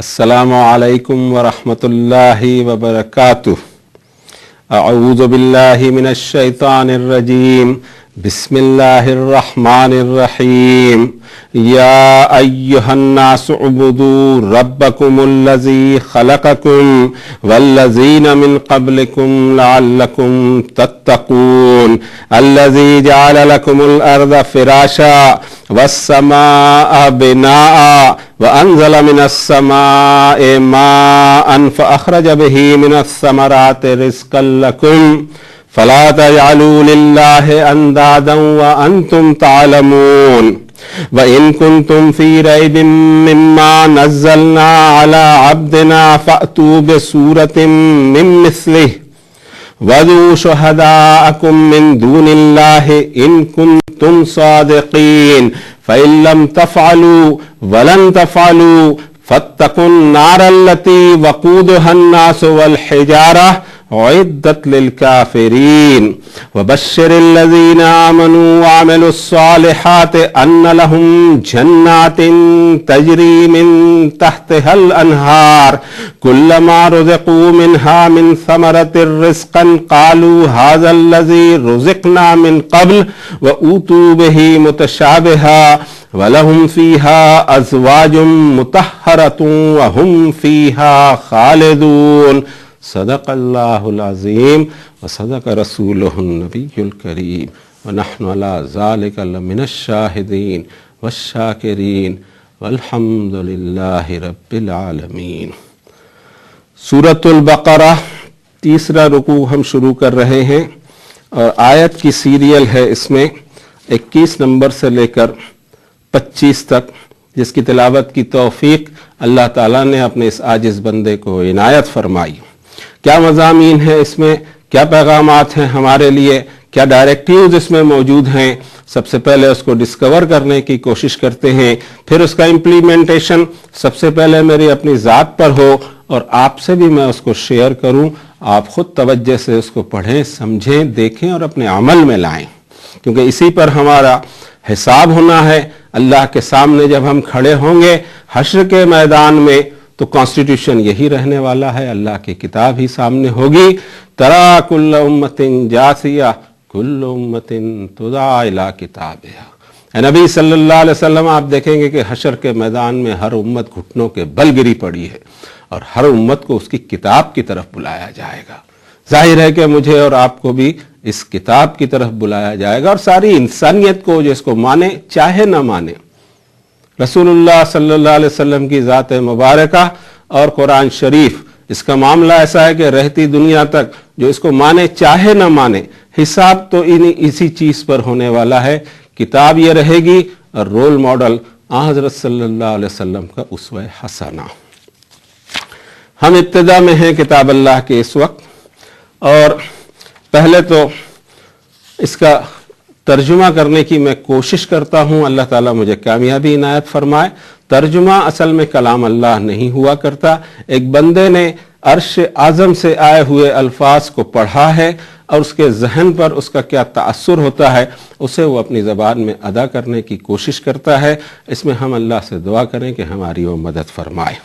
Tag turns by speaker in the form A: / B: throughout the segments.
A: अस्सलामु अलैकुम वरहमतुल्लाहि वबरकातुह। अऊज़ु बिल्लाहि मिनश शैतानिर रजीम। बिस्मिल्लाहिर रहमानिर रहीम। या अय्युहन्नासु उबुदू रब्बकुमुल्लज़ी खलक़कुम वल्लज़ीना मिन क़ब्लिकुम लअल्लकुम तत्तक़ून अल्लज़ी जअल लकुमुल अर्ज़ फ़िराशा वस्समाअ बिनाअ वअन्ज़ल मिनस समाइ माअन फ़अख़रज बिही मिनस समराति रिज़्क़न लकुम फ़ला तजअलू लिल्लाहि अंदादन व अंतुम तालमून व इन कुंतुम फ़ी रैबिन मिम्मा नज़्ज़लना अला अब्दिना फ़अतू बिसूरतिन मिन मिस्लिहि वदू शुहदाअकुम मिन दूनिल्लाहि इन कुंतुम सादिक़ीन फ़इन लम तफ़अलू वलन तफ़अलू फ़त्तक़ुन नारल्लती वक़ूदुहन्नासु वल हिजारा उइद्दत लिलकाफ़िरीन वबश्शिरिल्लज़ीना आमनू वअमिलुस्सालिहाति अन्न लहुम जन्नातिन तजरी मिन तहतिहल अनहार कुल्लमा रुज़िक़ू मिन्हा मिन समरतिर रिज़्क़न क़ालू हाज़ल्लज़ी रुज़िक़ना मिन क़ब्ल व ऊतू बिही मुतशाबिहा वलहुम फ़ीहा अज़वाजुम मुतहहरतुन व हुम फ़ीहा ख़ालिदून। सदक़ल्लाहुल अज़ीम व सदक़ रसूलुहुन नबियुल करीम व नहनु अला ज़ालिका लमिनश शाहिदीन वश्शाकिरीन वल्हम्दुलिल्लाहि रब्बिल आलमीन। सूरतुल बक़रा तीसरा रुकू हम शुरू कर रहे हैं और आयत की सीरियल है इसमें 21 नंबर से लेकर 25 तक, जिसकी तिलावत की तौफीक अल्लाह ताला ने अपने इस आजिज़ बंदे को इनायत फरमाई। क्या मज़ामीन है इसमें, क्या पैगामात हैं हमारे लिए, क्या डायरेक्टिव्स इसमें मौजूद हैं, सबसे पहले उसको डिस्कवर करने की कोशिश करते हैं, फिर उसका इम्प्लीमेंटेशन सबसे पहले मेरी अपनी ज़ात पर हो और आपसे भी मैं उसको शेयर करूं। आप खुद तवज्जो से उसको पढ़ें, समझें, देखें और अपने अमल में लाएं, क्योंकि इसी पर हमारा हिसाब होना है। अल्लाह के सामने जब हम खड़े होंगे हश्र के मैदान में तो कॉन्स्टिट्यूशन यही रहने वाला है, अल्लाह की किताब ही सामने होगी। तरा कुल्ल उम्मतिन जासिया कुल्ल उम्मतिन तुदा इला किताबिहा। नबी सल्लल्लाहु अलैहि वसल्लम आप देखेंगे कि हश्र के मैदान में हर उम्मत घुटनों के बल गिरी पड़ी है और हर उम्मत को उसकी किताब की तरफ बुलाया जाएगा। जाहिर है कि मुझे और आपको भी इस किताब की तरफ बुलाया जाएगा और सारी इंसानियत को, जिसको माने चाहे ना माने, रसूलुल्लाह सल्लल्लाहु अलैहि वसल्लम की ज़ात मुबारका और कुरान शरीफ, इसका मामला ऐसा है कि रहती दुनिया तक जो इसको माने चाहे ना माने, हिसाब तो इसी चीज़ पर होने वाला है। किताब ये रहेगी और रोल मॉडल हज़रत सल्लल्लाहु अलैहि वसल्लम का उसवा हसना। हम इब्तिदा में हैं किताब अल्लाह के इस वक्त, और पहले तो इसका तर्जुमा करने की मैं कोशिश करता हूँ। अल्लाह ताला मुझे कामयाबी इनायत फरमाए। तर्जुमा असल में कलाम अल्लाह नहीं हुआ करता। एक बंदे ने अर्श आज़म से आए हुए अल्फाज को पढ़ा है और उसके जहन पर उसका क्या ताअस्सुर होता है, उसे वो अपनी ज़बान में अदा करने की कोशिश करता है। इसमें हम अल्लाह से दुआ करें कि हमारी वो मदद फरमाए।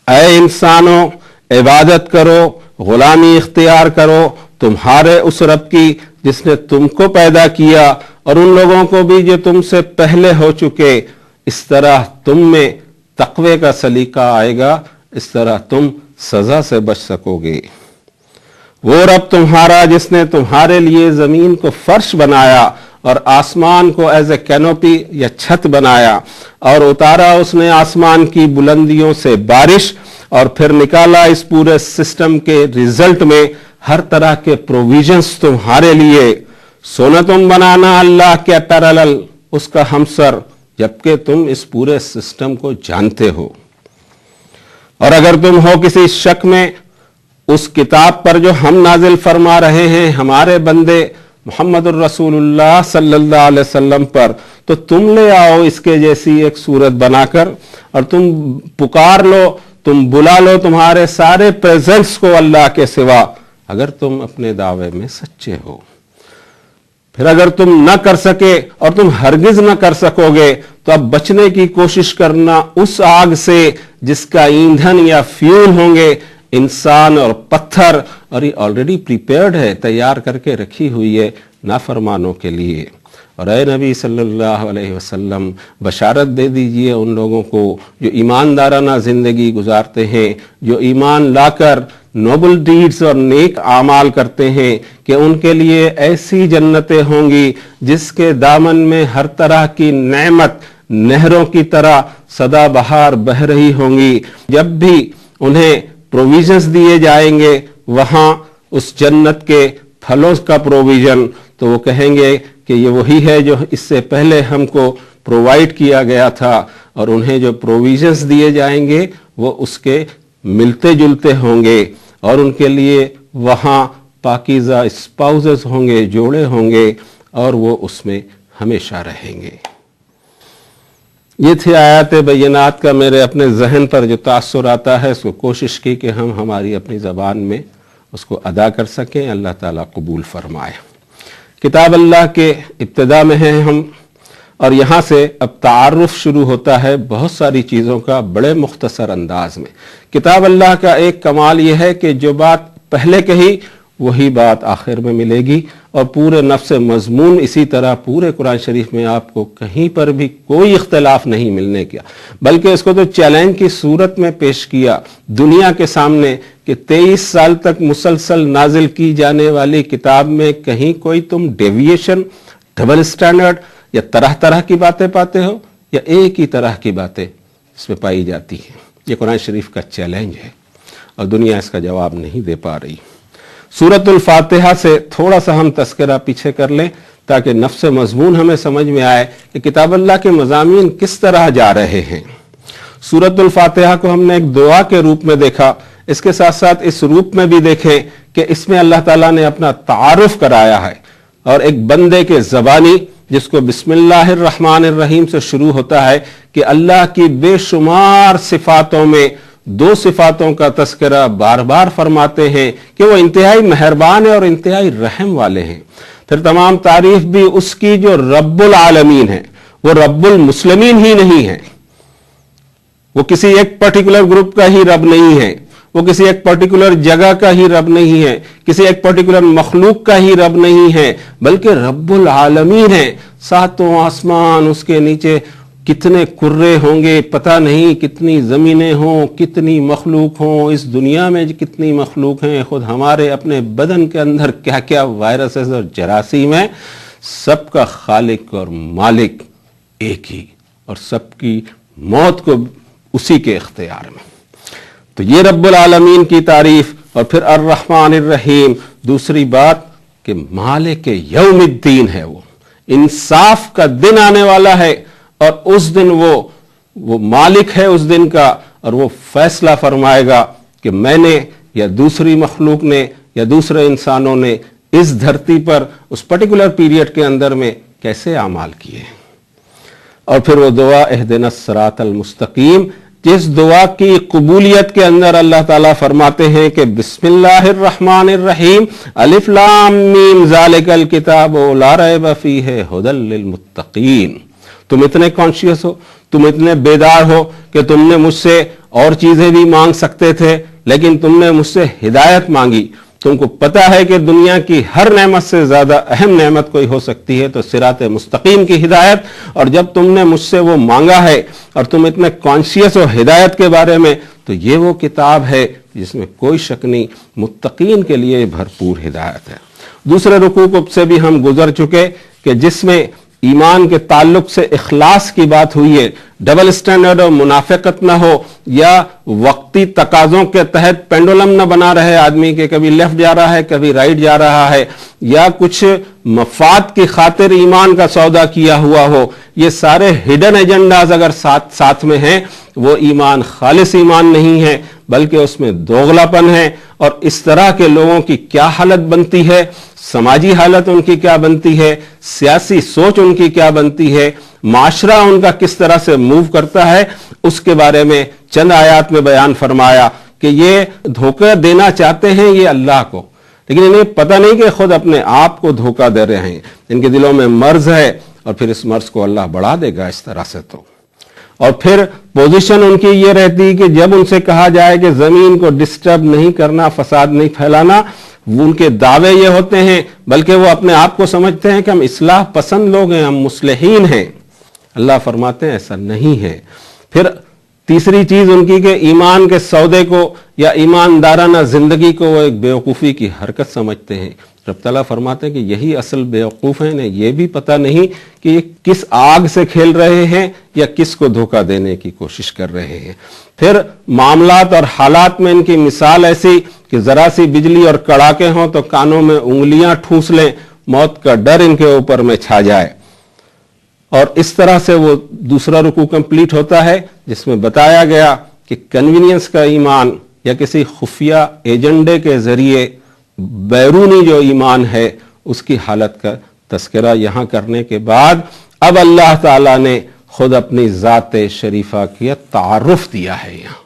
A: ऐ इंसानों, इबादत करो, गुलामी इख्तियार करो तुम्हारे उस रब की जिसने तुमको पैदा किया और उन लोगों को भी जो तुमसे पहले हो चुके। इस तरह तुम में तक़वे का सलीका आएगा, इस तरह तुम सजा से बच सकोगे। वो रब तुम्हारा जिसने तुम्हारे लिए ज़मीन को फर्श बनाया और आसमान को एज ए कैनोपी या छत बनाया, और उतारा उसने आसमान की बुलंदियों से बारिश, और फिर निकाला इस पूरे सिस्टम के रिजल्ट में हर तरह के प्रोविजंस तुम्हारे लिए। सोना तुम बनाना अल्लाह के पैरेलल, उसका हमसर, जबकि तुम इस पूरे सिस्टम को जानते हो। और अगर तुम हो किसी शक में उस किताब पर जो हम नाजिल फरमा रहे हैं हमारे बंदे मुहम्मदुर रसूलुल्लाह सल्लल्लाहु अलैहि वसल्लम पर, तो तुम ले आओ इसके जैसी एक सूरत बनाकर और तुम पुकार लो, तुम बुला लो तुम्हारे सारे प्रेजेंट्स को अल्लाह के सिवा, अगर तुम अपने दावे में सच्चे हो। फिर अगर तुम न कर सके और तुम हरगिज न कर सकोगे तो अब बचने की कोशिश करना उस आग से जिसका ईंधन या फ्यूल होंगे इंसान और पत्थर, और ये ऑलरेडी प्रिपेयर्ड है, तैयार करके रखी हुई है नाफरमानों के लिए। और ए नबी सल्लल्लाहु अलैहि वसल्लम बशारत दे दीजिए उन लोगों को जो ईमानदाराना ज़िंदगी गुजारते हैं, जो ईमान लाकर नोबल डीड्स और नेक आमाल करते हैं, कि उनके लिए ऐसी जन्नतें होंगी जिसके दामन में हर तरह की नेमत नहरों की तरह सदा बहार बह रही होंगी। जब भी उन्हें प्रोविजंस दिए जाएंगे वहां उस जन्नत के फलों का प्रोविजन, तो वो कहेंगे कि ये वही है जो इससे पहले हमको प्रोवाइड किया गया था, और उन्हें जो प्रोविजंस दिए जाएंगे वो उसके मिलते जुलते होंगे, और उनके लिए वहाँ पाकीज़ा स्पाउसेस होंगे, जोड़े होंगे, और वो उसमें हमेशा रहेंगे। ये थी आयत बैनात का मेरे अपने जहन पर जो तासुर आता है, उसको कोशिश की कि हम हमारी अपनी ज़बान में उसको अदा कर सकें। अल्लाह ताला कबूल फरमाए। किताब अल्लाह के इब्तिदा में हैं हम, और यहाँ से अब तारुफ शुरू होता है बहुत सारी चीज़ों का बड़े मुख्तसर अंदाज में। किताब अल्लाह का एक कमाल यह है कि जो बात पहले कही वही बात आखिर में मिलेगी, और पूरे नफ्स मजमून इसी तरह पूरे कुरान शरीफ में आपको कहीं पर भी कोई इख्तलाफ नहीं मिलने का, बल्कि इसको तो चैलेंज की सूरत में पेश किया दुनिया के सामने कि 23 साल तक मुसलसल नाजिल की जाने वाली किताब में कहीं कोई तुम डेविएशन, डबल स्टैंडर्ड या तरह तरह की बातें पाते हो, या एक ही तरह की बातें इसमें पाई जाती हैं। ये कुरान शरीफ का चैलेंज है और दुनिया इसका जवाब नहीं दे पा रही। सूरतुल फातिहा से थोड़ा सा हम तस्करा पीछे कर लें ताकि नफ्स मजमून हमें समझ में आए कि किताब अल्लाह के मज़ामीन किस तरह जा रहे हैं। सूरतुल फातिहा को हमने एक दुआ के रूप में देखा, इसके साथ साथ इस रूप में भी देखें कि इसमें अल्लाह ताला ने अपना तारुफ कराया है, और एक बंदे के ज़बानी जिसको बिस्मिल्लाहिर्रहमानिर्रहीम से शुरू होता है कि अल्लाह की बेशुमार सिफातों में दो सिफातों का तस्करा बार बार फरमाते हैं कि वो इंतहाई मेहरबान है और इंतहाई रहम वाले हैं। फिर तमाम तारीफ भी उसकी जो रब्बुल आलमीन है, वो रब्बुल मुस्लिमीन ही नहीं है, वो किसी एक पर्टिकुलर ग्रुप का ही रब नहीं है, वो किसी एक पर्टिकुलर जगह का ही रब नहीं है, किसी एक पर्टिकुलर मखलूक का ही रब नहीं है, बल्कि रब्बुल आलमीन है। सातों आसमान, उसके नीचे कितने कुर्रे होंगे पता नहीं, कितनी ज़मीनें हों, कितनी मखलूक हों, इस दुनिया में कितनी मखलूक हैं, खुद हमारे अपने बदन के अंदर क्या क्या वायरसेस और जरासीम हैं, सबका खालिक और मालिक एक ही, और सबकी मौत को उसी के इख्तियार में। तो ये रब्बुल आलमीन की तारीफ। और फिर अर्रहमानिर रहीम, दूसरी बात कि मालिक यौमिद्दीन है, वो इंसाफ का दिन आने वाला है, और उस दिन वो मालिक है उस दिन का, और वो फैसला फरमाएगा कि मैंने या दूसरी मखलूक ने या दूसरे इंसानों ने इस धरती पर उस पर्टिकुलर पीरियड के अंदर में कैसे आमाल किए। और फिर वो दुआ इहदिनस सिरातल मुस्तकीम, जिस दुआ की कबूलियत के अंदर अल्लाह ताला फरमाते हैं कि बिस्मिल्लाहिर्रहमानिर्रहीम अलिफ लाम मीम ज़ालिकल किताबु ला रैब फीहि हुदल लिल मुत्तकीन। तुम इतने कॉन्शियस हो, तुम इतने बेदार हो कि तुमने मुझसे और चीजें भी मांग सकते थे, लेकिन तुमने मुझसे हिदायत मांगी। तुमको पता है कि दुनिया की हर नेमत से ज्यादा अहम नेमत कोई हो सकती है तो सिरात मुस्तकीम की हिदायत, और जब तुमने मुझसे वो मांगा है और तुम इतने कॉन्शियस हो हिदायत के बारे में, तो ये वो किताब है जिसमें कोई शक नहीं मुत्तकीन के लिए भरपूर हिदायत है। दूसरे रुकू से भी हम गुजर चुके कि जिसमें ईमान के ताल्लुक से इखलास की बात हुई है, डबल स्टैंडर्ड हो, मुनाफिकत ना हो, या वक्ती तकाजों के तहत पेंडुलम न बना रहे आदमी के, कभी लेफ्ट जा रहा है कभी राइट जा रहा है, या कुछ मफाद की खातिर ईमान का सौदा किया हुआ हो। ये सारे हिडन एजेंडाज अगर साथ में हैं, वो ईमान खालिस ईमान नहीं है, बल्कि उसमें दोगलापन है। और इस तरह के लोगों की क्या हालत बनती है, समाजी हालत उनकी क्या बनती है, सियासी सोच उनकी क्या बनती है, माशरा उनका किस तरह से मूव करता है, उसके बारे में चंद आयात में बयान फरमाया कि ये धोखा देना चाहते हैं ये अल्लाह को, لیکن انہیں پتہ نہیں کہ خود اپنے آپ کو دھوکہ دے رہے ہیں. ان کے دلوں میں مرض ہے اور پھر اس مرض کو اللہ بڑھا دے گا اس طرح سے. تو اور پھر پوزیشن ان کی یہ رہتی کہ جب ان سے کہا جائے کہ زمین کو ڈسٹرب نہیں کرنا، فساد نہیں پھیلانا، ان کے دعوے یہ ہوتے ہیں، بلکہ وہ اپنے آپ کو سمجھتے ہیں کہ ہم اصلاح پسند لوگ ہیں، ہم مصلحین ہیں. اللہ فرماتے ہیں ایسا نہیں ہے. پھر تیسری چیز ان کی کہ ایمان کے سودے کو یا ایماندارانہ زندگی کو وہ ایک بیوقوفی کی حرکت سمجھتے ہیں. رب تعالیٰ فرماتے ہیں کہ یہی اصل بیوقوف ہیں، انہیں یہ بھی پتہ نہیں کہ یہ کس آگ سے کھیل رہے ہیں یا کس کو دھوکہ دینے کی کوشش کر رہے ہیں. پھر معاملات اور حالات میں ان کی مثال ایسی کہ ذرا سی بجلی اور کڑاکے ہوں تو کانوں میں انگلیاں ٹھونس لیں، موت کا ڈر ان کے اوپر میں چھا جائے. اور اس طرح سے وہ دوسرا رکوع کمپلیٹ ہوتا ہے جس میں بتایا گیا کہ کنوینئنس کا ایمان یا کسی خفیہ ایجنڈے کے ذریعے بیرونی جو ایمان ہے اس کی حالت کا تذکرہ یہاں کرنے کے بعد اب اللہ تعالیٰ نے خود اپنی ذات شریفہ کی تعارف دیا ہے. یہاں